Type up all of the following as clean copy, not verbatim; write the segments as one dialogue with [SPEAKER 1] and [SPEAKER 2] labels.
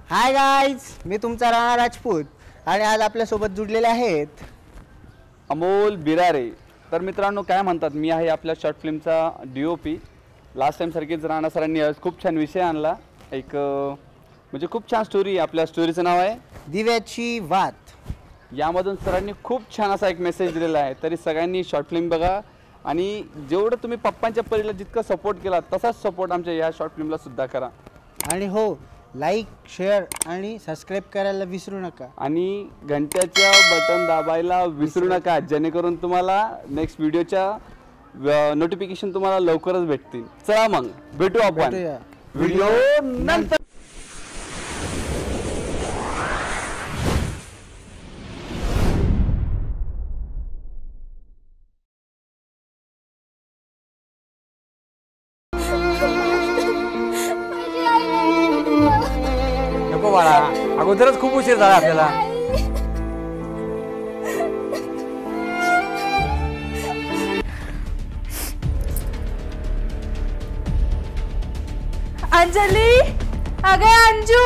[SPEAKER 1] Hi guys, मी तुमचा राणा राजपूत आणि आज आपल्यासोबत जुडलेले आहेत
[SPEAKER 2] अमोल बिरारे. तर मित्रांनो काय म्हणतात, मी आहे आपल्या शॉर्ट फिल्मचा DOP. लास्ट टाइम सारखीच राणा सरांनी आज खूप छान विषय आणला. एक म्हणजे खूप छान स्टोरी. आपल्या स्टोरीचं नाव आहे
[SPEAKER 1] दिव्याची वात.
[SPEAKER 2] यामधून सरांनी खूप छान असा एक मेसेज दिलेला आहे. तरी सगळ्यांनी शॉर्ट फिल्म बघा आणि जेवढं तुम्ही पप्पांच्या परीला जितका सपोर्ट केला तसाच सपोर्ट आमच्या या शॉर्ट फिल्मला सुद्धा करा.
[SPEAKER 1] आणि हो, लाईक, शेअर आणि सबस्क्राईब करायला विसरू नका.
[SPEAKER 2] आणि घंट्याचं बटन दाबायला विसरू नका, जेणेकरून तुम्हाला नेक्स्ट व्हिडिओच्या नोटिफिकेशन तुम्हाला लवकरच भेटतील. चला मग भेटू आपण व्हिडिओ नंतर.
[SPEAKER 3] नको बाळा, अगोदरच खूप उशीर झाला आपल्याला.
[SPEAKER 4] अंजली, अगं अंजू,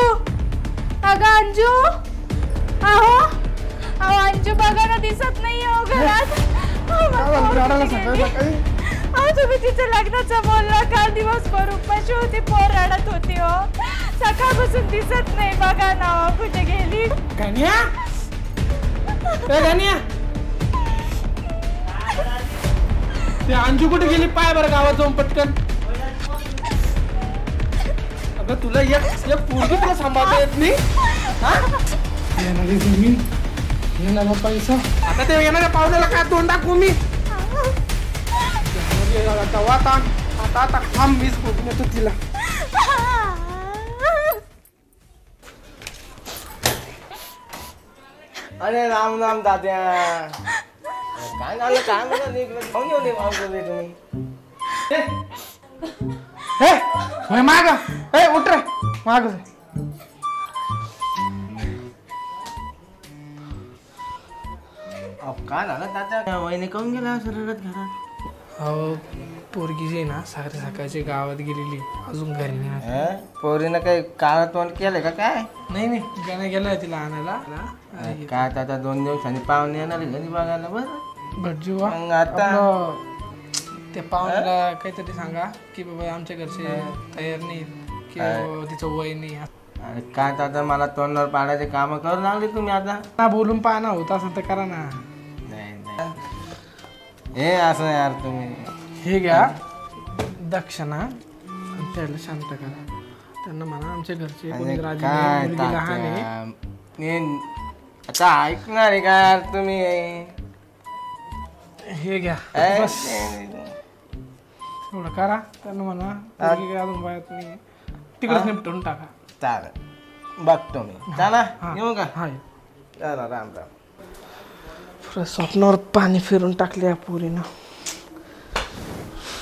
[SPEAKER 4] अगं अंजू, अहो अहो अंजू बघा ना, दिसत नाही हो घरात. अहो तुम्ही तिचं लग्नाचं बोलला, काल दिवसभर उपाशी होती, पोर रडत होती हो, सकाळपासून दिसत नाही. बघा ना हो, कुठे गेली?
[SPEAKER 3] गण्या, ए गण्या, ते अंजू कुठे गेली? पाय बरं गावात जाऊन पटकन. अगं तुला एक पोरगी तुला सांभाळता येत नाही? येणारी जमीन, येणारा पैसा, आता ते येणाऱ्या पावसाला काय तोंड दाखवू मी? आता थांब, मीच बघून येतो तिला.
[SPEAKER 5] अरे राम राम दाद्या, काय झालं? काय म्हणत इकडे खाऊन येऊ दे तुम्ही.
[SPEAKER 3] हे माग, ए उठ रे माग.
[SPEAKER 5] काय झालं दादा? वहिनी काऊन गेला सरळत घरात?
[SPEAKER 3] हो, पोरगी जी ना सकाळची गावात गेलेली, अजून घरी नाही.
[SPEAKER 5] पोरीनं काही काळा तोंड केलंय का काय?
[SPEAKER 3] नाही गाणं गेलाय तिला आणायला.
[SPEAKER 5] काय आता 2 दिवसांनी पाहुणे येणार घरी बघायला. बरं
[SPEAKER 3] भटजी
[SPEAKER 5] मग आता
[SPEAKER 3] त्या पाहुण्याला काहीतरी सांगा की बाबा आमच्या घरचे तयार नाही, की तिचं वय नाही.
[SPEAKER 5] अरे काय आता मला तोंडावर पाडायचे काम करू लागले तुम्ही आता.
[SPEAKER 3] ना बोलून पाहना, होत असं तर करा ना.
[SPEAKER 5] नाही हे असं यार तुम्ही.
[SPEAKER 3] हे घ्या दक्षिणा, त्याला शांत करा. त्यांना म्हणा आमच्या घरचे कोणी राजी नाही, मुलगी लहान आहे.
[SPEAKER 5] आता ऐकणार आहे का यार तुम्ही?
[SPEAKER 3] हे घ्या, बस एवढं करा. त्यांना म्हणा अजून बाया तुम्ही तिकडेच निपटून टाका.
[SPEAKER 5] चालेल, बघतो मी. चला येऊ का?
[SPEAKER 3] हा,
[SPEAKER 5] चला राम राम.
[SPEAKER 3] पुऱ्या स्वप्नावर पाणी फिरून टाकले या पोरीनं.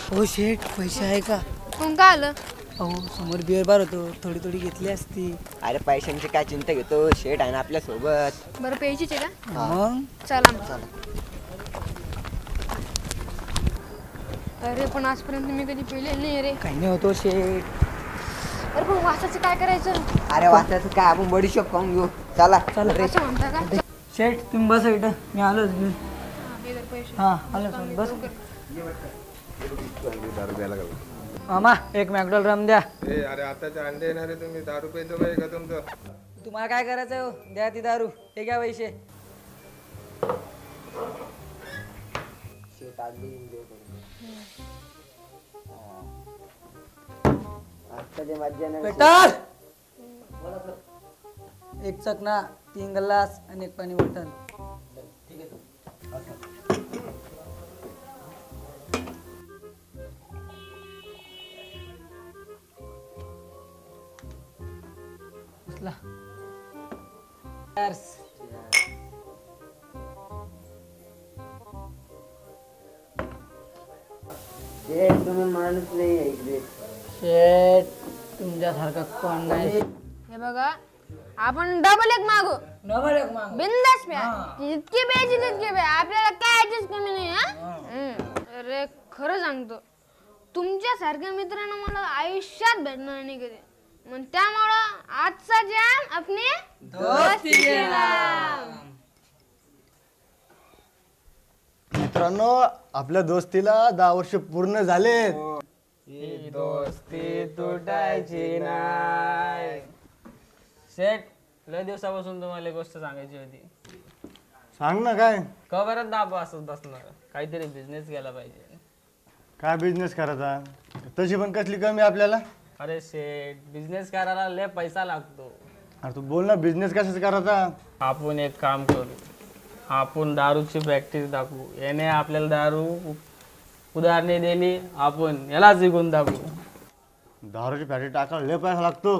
[SPEAKER 1] हो शेठ, पैसे आहे का?
[SPEAKER 4] कोण का आलं?
[SPEAKER 1] अहो समोर बिअर बार होतो, थोडी थोडी घेतली असती.
[SPEAKER 5] अरे पैशांची काय चिंता घेतो, शेठ आहे ना आपल्या सोबत.
[SPEAKER 4] बरं प्यायचीच आहे का?
[SPEAKER 1] मग
[SPEAKER 4] चला. अरे पण आजपर्यंत मी कधी पिले नाही रे.
[SPEAKER 1] काही नाही होतो शेठ.
[SPEAKER 4] अरे पण वासाचं काय करायचं?
[SPEAKER 5] अरे वाचायचं काय, आपण बडीशोप खाऊन घेऊ. चला
[SPEAKER 4] असं म्हणता का?
[SPEAKER 1] शेठ तुम्ही बस इथं, मी आलोच.
[SPEAKER 4] पैसे
[SPEAKER 1] हा आलो बस. मामा एक मॅकडॉल रम द्या.
[SPEAKER 6] अरे आताचे अंडे येणारे तुम्ही, दारू प्यायचं पाहिजे का तुमचं?
[SPEAKER 1] तुम्हाला काय करायचं हो, द्या ती दारू. हे घ्या पैसे. पेटर, एक चकना, 3 ग्लास आणि 1 पाणी बॉटल.
[SPEAKER 5] तुम्ही माणूस नाही इकडे.
[SPEAKER 1] शेठ तुमच्यासारखा कोण नाही.
[SPEAKER 4] हे बघा, आपण डबल एक मागू, बिंदास प्या, जितकी प्यायची तितकी प्या, आपल्याला काय ऍडजस्ट कमी नाही. हा खरं सांगतो, तुमच्यासारख्या मित्रांना मला आयुष्यात भेटणार नाही कधी. मग त्यामुळं आजचा जॅम आपले दोस्ती के नाम.
[SPEAKER 7] मित्रांनो आपल्या दोस्तीला 10 वर्ष पूर्ण झालेत.
[SPEAKER 5] ही दोस्ती तुटायची नाही.
[SPEAKER 8] शेठ, लय दिवसापासून तुम्हाला एक गोष्ट सांगायची होती.
[SPEAKER 7] सांग ना काय
[SPEAKER 8] का बरं दाबा असंच बसणार? काहीतरी बिझनेस केला पाहिजे.
[SPEAKER 7] काय बिझनेस करायचा? तशी पण कसली कमी आपल्याला?
[SPEAKER 8] अरे शेठ, बिझनेस करायला लय पैसा लागतो.
[SPEAKER 7] अरे तू बोल ना बिझनेस कशाच करायचा?
[SPEAKER 8] आपण एक काम करू, आपण दारूची फॅक्टरी टाकू. याने आपल्याला दारू उदाहरणे दिली, आपण यालाच विकून टाकू.
[SPEAKER 7] दारूची फॅक्टरी टाकायला लय पैसा लागतो.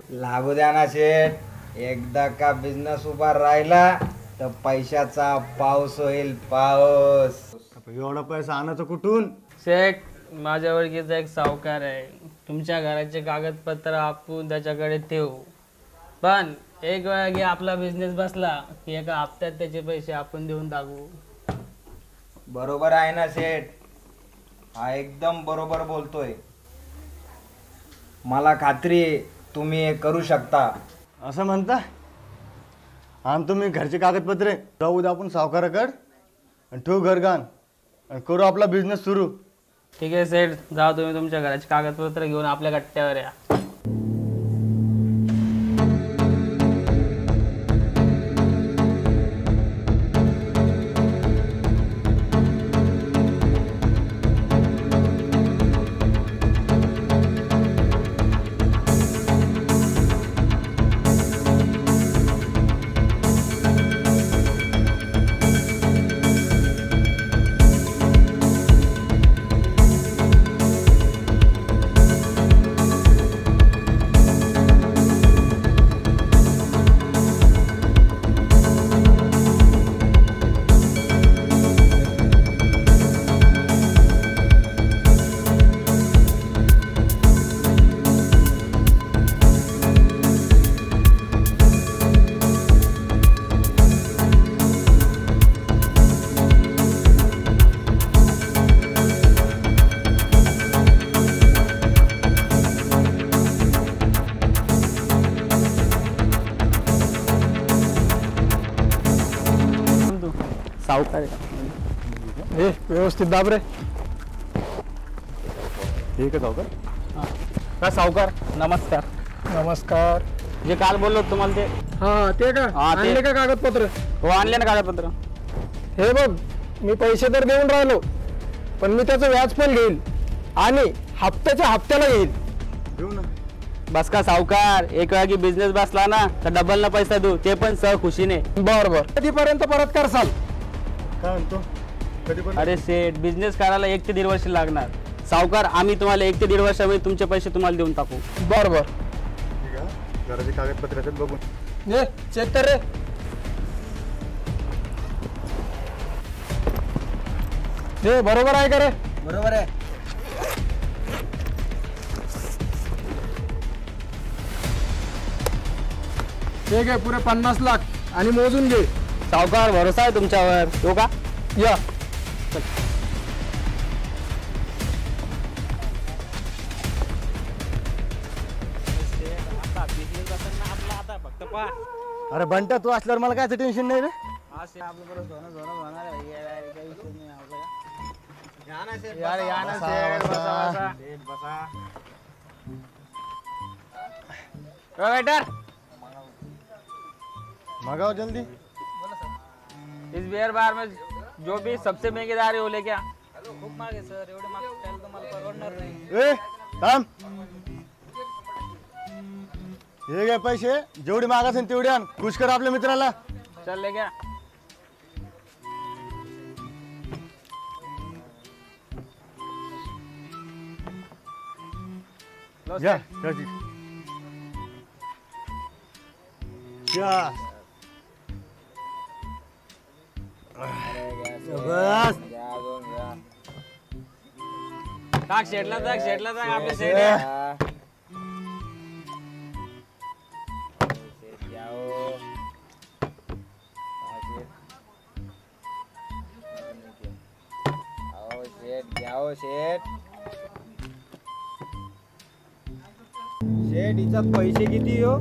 [SPEAKER 5] लागू द्या ना शेठ. एकदा का बिझनेस उभा राहिला तर पैशाचा पाऊस होईल, पाऊस.
[SPEAKER 7] एवढा पैसा आणायचा कुठून?
[SPEAKER 8] शेठ, माझ्या ओळखीचा एक सावकार आहे. तुमच्या घराचे कागदपत्र आपण त्याच्याकडे ठेवू. पण एक वेळा की आपला बिझनेस बसला की एका हप्त्यात त्याचे पैसे आपण देऊन टाकू.
[SPEAKER 5] बरोबर आहे ना शेठ. हा एकदम बरोबर बोलतोय. मला खात्री आहे तुम्ही हे करू शकता.
[SPEAKER 7] असं म्हणता? आण तुम्ही घरचे कागदपत्रे, जाऊ द्या आपण सावकाराकडे आणि ठेवू घरगान आणि करू आपला बिझनेस सुरू.
[SPEAKER 8] ठीक आहे सेठ, जा तुम्ही तुमच्या घराचे कागदपत्र घेऊन आपल्या गट्ट्यावर या. सावकार
[SPEAKER 3] ए व्यवस्थित दाब रे.
[SPEAKER 7] ठीक आहे सावकार.
[SPEAKER 8] का सावकार, नमस्कार.
[SPEAKER 3] नमस्कार.
[SPEAKER 8] जे काल बोललो तुम्हाला ते.
[SPEAKER 3] हा ते का
[SPEAKER 8] हा, ते.
[SPEAKER 3] आणले का कागदपत्र?
[SPEAKER 8] हो, आणले ना कागदपत्र.
[SPEAKER 3] हे बघ, मी पैसे तर देऊन राहिलो, पण मी त्याचं व्याज पण घेईल आणि हप्त्याच्या हप्त्याला घेईल.
[SPEAKER 7] देऊ ना.
[SPEAKER 8] बस का सावकार, एक वेळा की बिझनेस बसला ना तर डबल ना पैसा देऊ, ते पण सह खुशीने.
[SPEAKER 3] बर बर. कधीपर्यंत परत करसाल?
[SPEAKER 7] काय म्हणतो? कधी पण
[SPEAKER 8] अरे सेठ, बिझनेस करायला 1 ते 1.5 वर्ष लागणार. सावकार, आम्ही तुम्हाला 1 ते 1.5 वर्षामध्ये तुमचे पैसे तुम्हाला देऊन टाकू.
[SPEAKER 3] बर बर.
[SPEAKER 7] ठीक आहे. घराचे कागदपत्र आहेत बघून.
[SPEAKER 3] ये चेक कर रे. हे बरोबर आहे का रे?
[SPEAKER 1] बरोबर आहे.
[SPEAKER 3] ठीक आहे, पुरे 50 लाख आणि मोजून घे.
[SPEAKER 8] सावकार, भरोसा आहे तुमच्यावर. तो का
[SPEAKER 3] या.
[SPEAKER 7] अरे बंटा, तू असल्यावर मला काय टेन्शन नाही रे.
[SPEAKER 8] वेटर,
[SPEAKER 7] मगाओ जल्दी.
[SPEAKER 8] इस बियर बार में जो भी सबसे महंगी दारू हो ले क्या? खूप मागे सर, एवढे मागे त्याला तुम्हाला परवडणार नाही.
[SPEAKER 7] ए थांब. हे घे पैसे, जेवढी माग असेल तेवढी आण. खुश कर आपल्या मित्राला.
[SPEAKER 8] चल ले क्या?
[SPEAKER 7] या चल. या बस.
[SPEAKER 8] टाक शेटला, टाक शेटला, टाक आपले शेट आहे.
[SPEAKER 5] शेठ शेठ हिच्यात पैसे किती हो?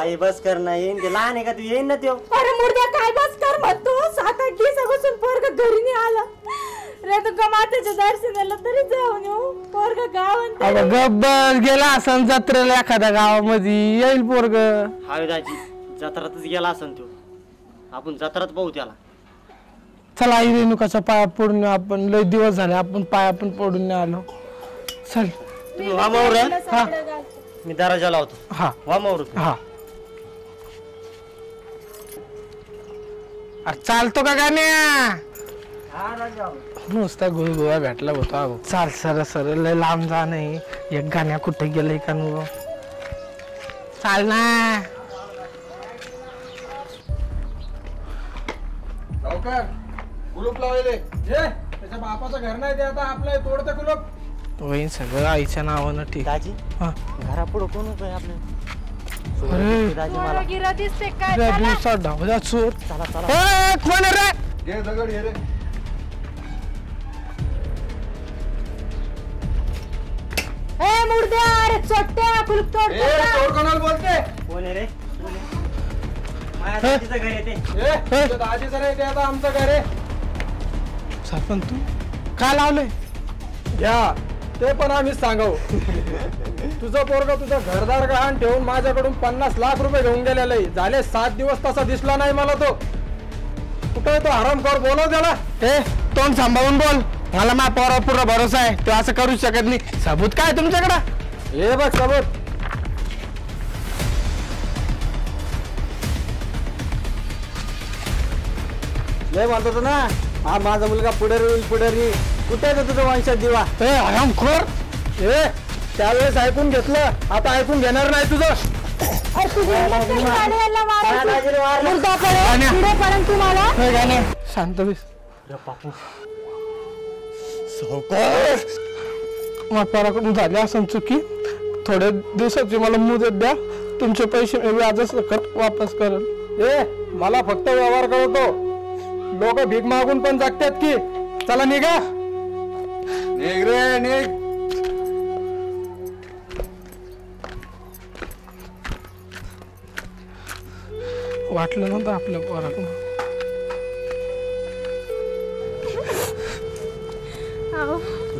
[SPEAKER 9] आई बस कर ना येईन ते लहान आहे का तू येईन ना त्यो
[SPEAKER 10] अरे मुर्द्या काय बस कर म्हणतो 7-8 दिवसापासून पोरग घरी नाही आला रे तू गमात्याच्या दर्शनाला तरी जाऊन येऊ पोरग गावात
[SPEAKER 3] अगं गब्बर गेला असं जत्रेला एखाद्या गावामध्ये येईल पोरग.
[SPEAKER 9] हाय दाजी जत्रातच गेला असन तो आपण जत्रात पाहू त्याला.
[SPEAKER 3] चला आई रेणुकाच्या पाया पडून येऊ आपण. लय दिवस झाले आपण पाया पण पडून नाही आलो. चल
[SPEAKER 9] तुम्ही वा मावर हा मी दराजा लावतो.
[SPEAKER 3] हा
[SPEAKER 9] वा मावर
[SPEAKER 3] हा. अरे चालतो का गाण्या? नुसता गोळगोळा भेटला होता. चाल सर सर लय लांब जा नाही. एक गाण्या कुठे गेलंय का नु? चाल ना.
[SPEAKER 6] लवकर कुलूप लावले जे त्याच्या बापाचं घर नाही ते आता आपलं तोडतं कुलूप.
[SPEAKER 3] वहीन सगळं आईच्या नावानं ठीक.
[SPEAKER 9] दाजी
[SPEAKER 3] हा
[SPEAKER 9] घरापुढं कोण होतं आपलं?
[SPEAKER 3] अरे
[SPEAKER 9] दाजी मला
[SPEAKER 10] गिरा दिसते काय
[SPEAKER 3] त्या दिवसात डावला चोर.
[SPEAKER 9] चला चला
[SPEAKER 3] ए, कोण आहे रे?
[SPEAKER 6] घे दगड घे रे.
[SPEAKER 10] ए मुर्द्या अरे चोट्या कुलूप तोड
[SPEAKER 6] तोड कोणाला बोलते?
[SPEAKER 9] कोण आहे रे? कोण आहे? माझ्या दाजीचं घर आहे ते.
[SPEAKER 6] तुझं दाजीचं नाही ते आता आमचं घर आहे.
[SPEAKER 3] सरपंच तू काय लावलंय?
[SPEAKER 6] घ्या ते पण आम्हीच सांगू. तुझं पोरग तुझं घरदार गहाण ठेवून माझ्याकडून 50 लाख रुपये घेऊन गेलेलं आहे. झाले 7 दिवस तसा दिसला नाही मला तो. कुठे तो हरामखोर बोलव त्याला.
[SPEAKER 3] ए तोंड सांभाळून बोल. मला माझ्या पोरावर पूर्ण भरोसा आहे. तो असं करू शकत नाही. सबूत काय तुमच्याकडं?
[SPEAKER 6] हे बघ सबूत.
[SPEAKER 5] लय म्हणतो ना हा माझा मुलगा पुढारी होईल पुढारी. कुठे आहे तुझं वंशात दिवा?
[SPEAKER 3] ए हरामखोर.
[SPEAKER 6] ए त्यावेळेस ऐकून घेतलं आता ऐकून घेणार नाही तुझं.
[SPEAKER 3] ए, गाण्या शांत बस. माझ्या पोराकडून झाली असं चुकी. थोड्या दिवसाची मला मुदत द्या. तुमचे पैसे मी व्याजच सकट वापस करेल.
[SPEAKER 6] ए मला फक्त व्यवहार कळतो. लोक भीक मागून पण जगतात की. चला निघा. निघ रे निघ.
[SPEAKER 3] वाटलं नव्हतं आपल्या पोराकडून.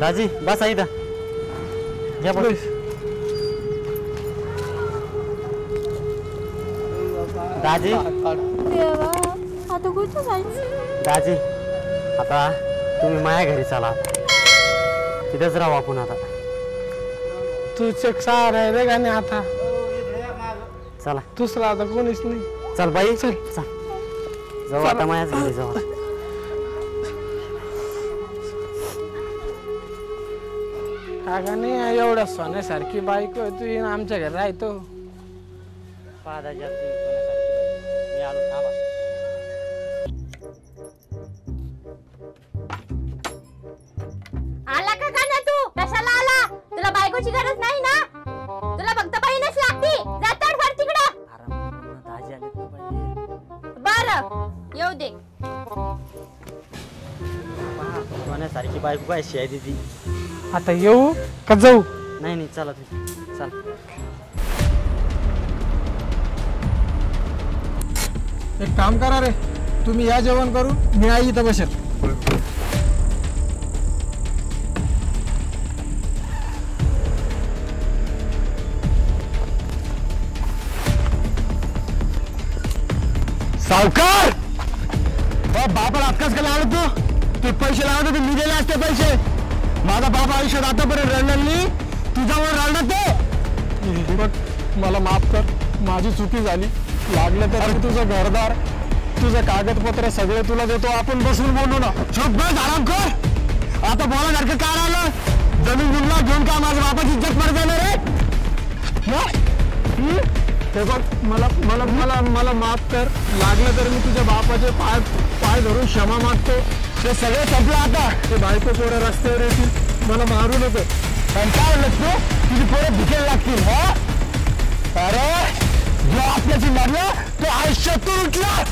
[SPEAKER 9] दाजी बसा इथं. घ्या बस. दाजी
[SPEAKER 10] देवा आता कुठं जायचं?
[SPEAKER 9] दाजी आता तुम्ही माझ्या घरी चला. तिथेच राहू आपण आता.
[SPEAKER 3] तूच एक सहारा आहे रे गाणे आता.
[SPEAKER 9] चला
[SPEAKER 3] दुसरा आता कोणीच नाही.
[SPEAKER 9] चल बाई
[SPEAKER 3] चल.
[SPEAKER 9] चल जाऊ आता माझ्याच घरी जाऊ.
[SPEAKER 3] का गाणे एवढ्या सोन्यासारखी बायको तू येईन आमच्या घरी राहतो.
[SPEAKER 9] पहा दाजी आता तुम्ही कोणासारखी बाई. मी आलो थांबा.
[SPEAKER 4] आला का गाण्या तू? कशाला आला? तुला बायकोची गरज नाही ना? तुला फक्त बहीणच लागती. जाताड फर तिकडं.
[SPEAKER 9] दाजी आले तर पाहिजे.
[SPEAKER 4] बरं येऊ दे.
[SPEAKER 9] कोणासारखी बायको काय शिवाय देती.
[SPEAKER 3] आता येऊ का जाऊ?
[SPEAKER 9] नाही नाही चला तुम्ही चल.
[SPEAKER 6] एक काम करा रे तुम्ही या जेवण करू. मी आई इथं बसेल.
[SPEAKER 3] सावकार
[SPEAKER 7] बापाला आत्ताच का लागत तू पैसे लागत होते मी दिले असते पैसे माझा बाप आयुष्यात आतापर्यंत रडणार नाही तुझ्यावर रडणार ते
[SPEAKER 6] बघ मला माफ कर माझी चुकी झाली लागलं तर तुझं घरदार तुझं कागदपत्र सगळे तुला देतो आपण बसून बोलू ना
[SPEAKER 7] चुप बस आराम कर आता बोलासारखं काय राहिलं जमीन जुमला घेऊन का माझ्या बापाची इज्जत पडत जाणार रे
[SPEAKER 6] हे बघ मला मला मला मला माफ कर लागलं तर मी तुझ्या बापाचे पाय धरून क्षमा मागतो
[SPEAKER 7] ते सगळं संपलं आता
[SPEAKER 6] ते बायको पोरं रस्त्यावर येतील मला मारू नको
[SPEAKER 7] पण काय म्हणलं तू तुझी पोरं भिकेल लागतील हा अरे जो आपल्याशी मारला तो आयुष्यातून उठला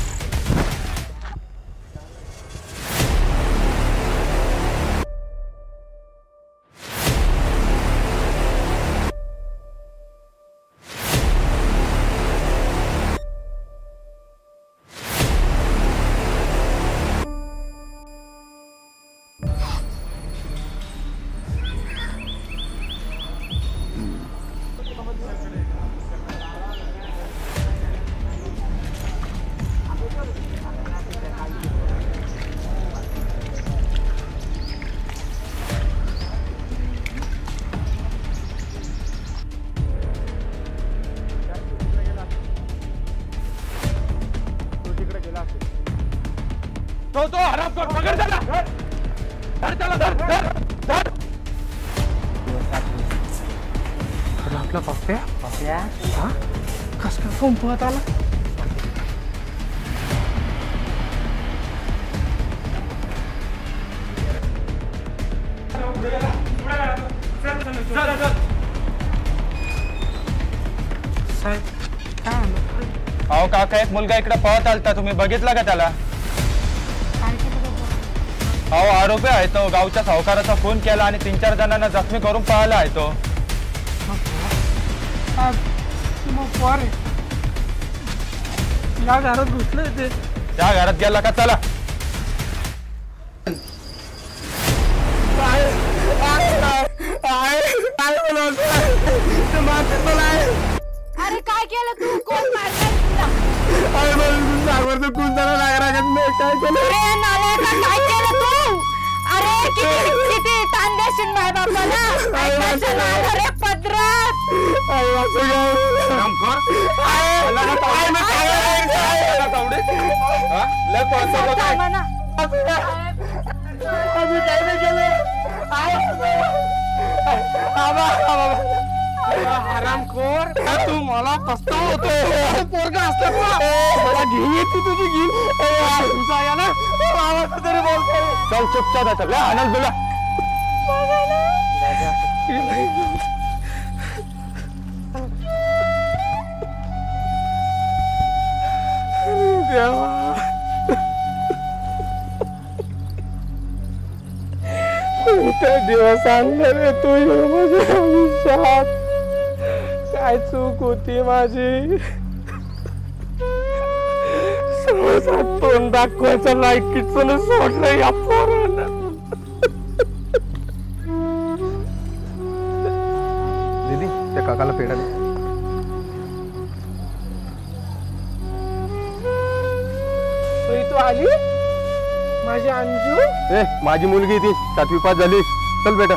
[SPEAKER 6] तो हराम कर पकड त्याला धर त्याला धर धर धर आपला पप्प्या हा कस काय संपवत आला
[SPEAKER 11] अहो काका एक मुलगा इकडे पळत आलता तुम्ही बघितला का त्याला अहो आरोपी आहे तो गावच्या सावकाराचा फोन केला आणि 3-4 जणांना जखमी करून पळाला आहे तो
[SPEAKER 6] या घरात घुसले ते
[SPEAKER 11] त्या घरात गेला का चला
[SPEAKER 10] अरे काय केलं तू कोण मारलं काय केलं तू अरे किती ताण देशील माय बापाला अरे पत्रात
[SPEAKER 6] हरामखोर तू मला पस्तावतो पोरगा असला मला घेऊन येते तुझी घेऊन तुमचा या ना तरी बोलतो
[SPEAKER 11] चल चुपचाप आहे सगळं आनंद तुला
[SPEAKER 6] ते दिवस आणले रे तू माझ्या आयुष्यात काय चूक होती माझी समाजात तोंड दाखवायचं लायकीचं सोडलं या पोराला
[SPEAKER 11] दीदी त्या काकाला पेढा दे
[SPEAKER 6] तू आली माझी अंजू
[SPEAKER 11] ए माझी मुलगी ती 7वी पास झाली चल बेटा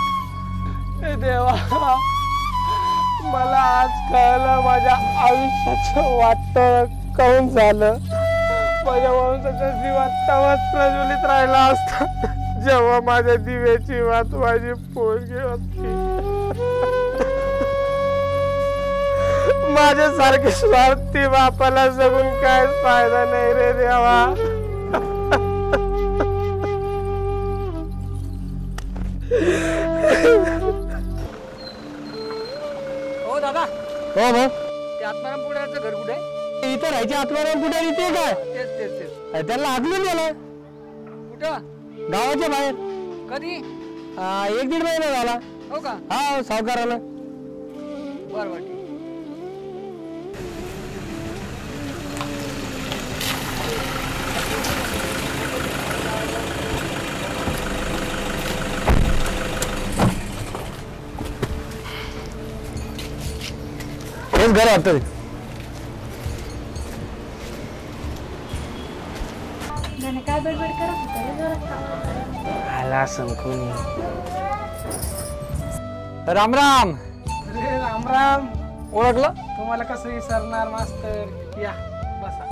[SPEAKER 6] हे देवा मला आज कळलं माझ्या आयुष्याचं वाटत काऊन झालं माझ्या वंशाचा जीवात तवाच प्रज्वलित राहिला असता जेव्हा माझ्या दिव्याची वात माझी पोरगी होती माझ्यासारखे स्वार्थी बापाला जगून काय फायदा नाही रे देवा
[SPEAKER 3] हो दादा
[SPEAKER 7] हो भाऊ
[SPEAKER 3] ते आत्माराम पुढ्याचं घर कुठे आहे
[SPEAKER 7] इथं राहायचे आत्माराम पुढे इथे काय
[SPEAKER 3] तेच तेच तेच
[SPEAKER 7] त्याला हाकलून गेलं
[SPEAKER 3] कुठं
[SPEAKER 7] गावाच्या बाहेर
[SPEAKER 3] कधी
[SPEAKER 7] 1-1.5 महिना झाला
[SPEAKER 3] हो का
[SPEAKER 7] हा सावकाराला
[SPEAKER 3] बरं बरं ठीक
[SPEAKER 7] हेच घर वाटतं
[SPEAKER 10] धन्यवाद त्याने काय बडबड करत होता रे जोरात?
[SPEAKER 9] आला असं कोणी. राम राम.
[SPEAKER 3] अरे राम राम.
[SPEAKER 9] ओळखलं?
[SPEAKER 3] तुम्हाला कसं विसरणार मास्तर. या बसा.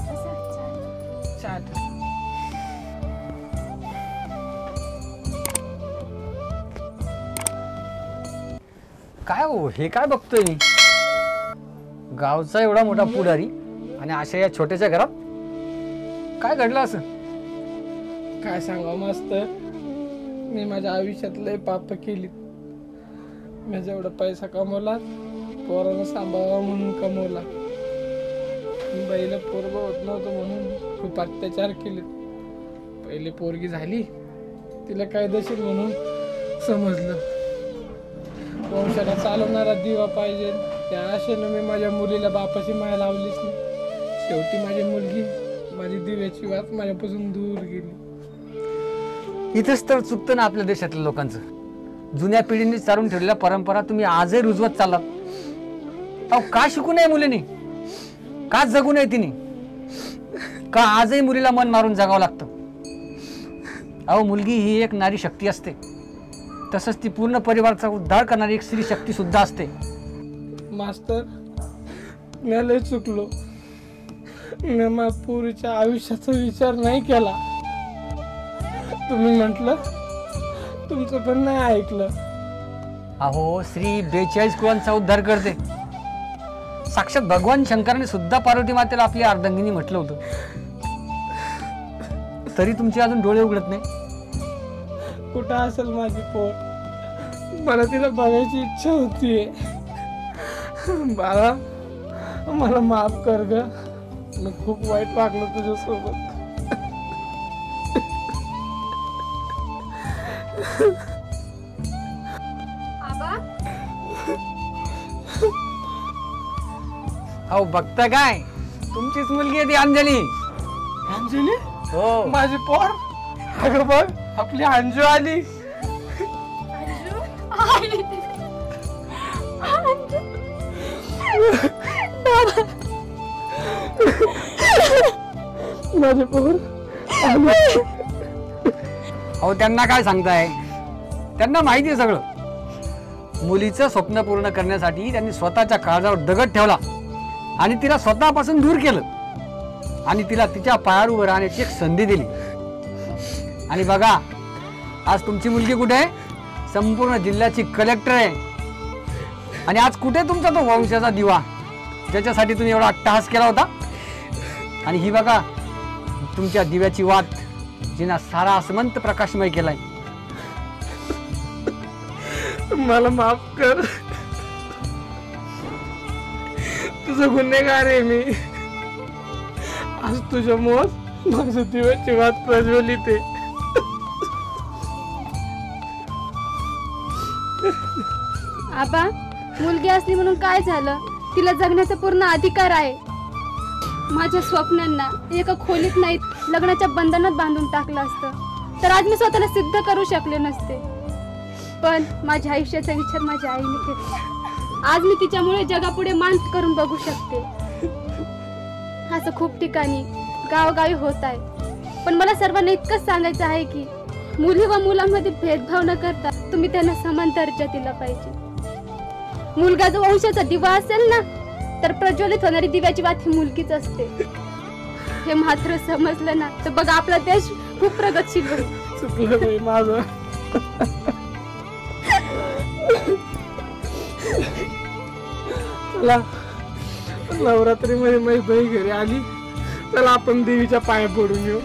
[SPEAKER 3] चहा ठेव.
[SPEAKER 9] काय हो हे काय बघतोय मी? गावचा एवढा मोठा पुढारी आणि अशा या छोट्याच्या घरात काय घडलं असं?
[SPEAKER 3] काय सांगा मास्तर, मी माझ्या आयुष्यात लय पाप केली. मी जेवढा पैसा कमवला पोरानं सांभाळावा म्हणून कमवला. बाईला पोरग होत नव्हतं म्हणून खूप अत्याचार केले. पहिले पोरगी झाली तिला कायदेशीर म्हणून समजलं. वंशाला चालवणारा दिवा पाहिजे त्या आशेनं मी माझ्या मुलीला बापाची माया लावलीच नाही. शेवटी माझी मुलगी माझी दिव्याची वाट माझ्यापासून दूर गेली.
[SPEAKER 9] इथंच तर चुकतं ना आपल्या देशातल्या लोकांचं. जुन्या पिढीने चालून ठेवलेल्या परंपरा तुम्ही आजही रुजवत चाललात. अहो का शिकू नये मुलीने? का जगू नये तिने? का आजही मुलीला मन मारून जगावं लागतं? अहो मुलगी ही एक नारी शक्ती असते, तसंच ती पूर्ण परिवाराचा उद्धार करणारी एक स्त्री शक्ती सुद्धा असते.
[SPEAKER 3] मास्तर, मी लय चुकलो. मी माझ्या पुरीच्या आयुष्याचा विचार नाही केला. तुम्ही म्हटलं, तुमचं पण नाही ऐकलं.
[SPEAKER 9] अहो स्त्री 42 कुळांचा उद्धार करते. साक्षात भगवान शंकराने सुद्धा पार्वती मातेला आपली अर्धांगिनी म्हटलं होतं. तरी तुमचे अजून डोळे उघडत नाही.
[SPEAKER 3] कुठं असेल माझी पोर? मला तिला बघायची इच्छा होतीये. बाळा, मला माफ कर ग. मी खूप वाईट वागलो तुझ्यासोबत.
[SPEAKER 9] अहो बघता काय, तुमचीच मुलगी आहे ती अंजली.
[SPEAKER 3] अंजली?
[SPEAKER 9] हो
[SPEAKER 3] माझी पोर. अगं बघ, आपली अंजू आली. माझी पोर.
[SPEAKER 9] अहो त्यांना काय सांगताय? त्यांना माहिती आहे सगळं. मुलीचं स्वप्न पूर्ण करण्यासाठी त्यांनी स्वतःच्या काळजावर दगड ठेवला आणि तिला स्वतःपासून दूर केलं आणि तिला तिच्या पायावर उभं राहण्याची एक संधी दिली. आणि बघा आज तुमची मुलगी कुठे आहे? संपूर्ण जिल्ह्याची कलेक्टर आहे. आणि आज कुठे तुमचा तो वंशाचा दिवा ज्याच्यासाठी तुम्ही एवढा अट्टहास केला होता? आणि ही बघा तुमच्या दिव्याची वात जिना सारा आसमंत प्रकाशमय केलाय.
[SPEAKER 3] मला माफ कर. तुझं गुन्हेगार आहे मी. आज तुझ्या मोज माझं दिव्याची वात प्रज्वलित आहे.
[SPEAKER 10] आबा, मुलगी असली म्हणून काय झालं? तिला जगण्याचा पूर्ण अधिकार आहे. माझ्या स्वप्नांना एका खोलीत नाही लग्नाच्या बंधनात बांधून टाकलं असतं तर आज मी स्वतःला सिद्ध करू शकले नसते. पण माझ्या आयुष्याचा विचार माझ्या आईने केला. आज मी तिच्यामुळे जगापुढे मान करून बघू शकते. असं खूप ठिकाणी गावोगावी होत आहे. पण मला सर्वांना इतकंच सांगायचं आहे की मुली व मुलांमध्ये भेदभाव न करता तुम्ही त्यांना समान दर्जा दिला पाहिजे. मुलगा जो वंशाचा दिवा असेल ना तर प्रज्वलित होणारी दिव्याची वात ही मुलगीच असते. हे मात्र समजलं ना तर बघा आपला देश खूप प्रगतशील होईल.
[SPEAKER 3] चुकलं बाई माझं. चला, नवरात्री मध्ये माझी बाई घरी आली. चला आपण देवीच्या पाया पडून येऊ.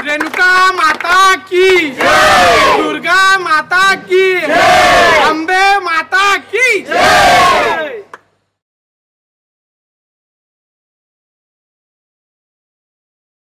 [SPEAKER 3] रेणुका माता की, दुर्गा माता की।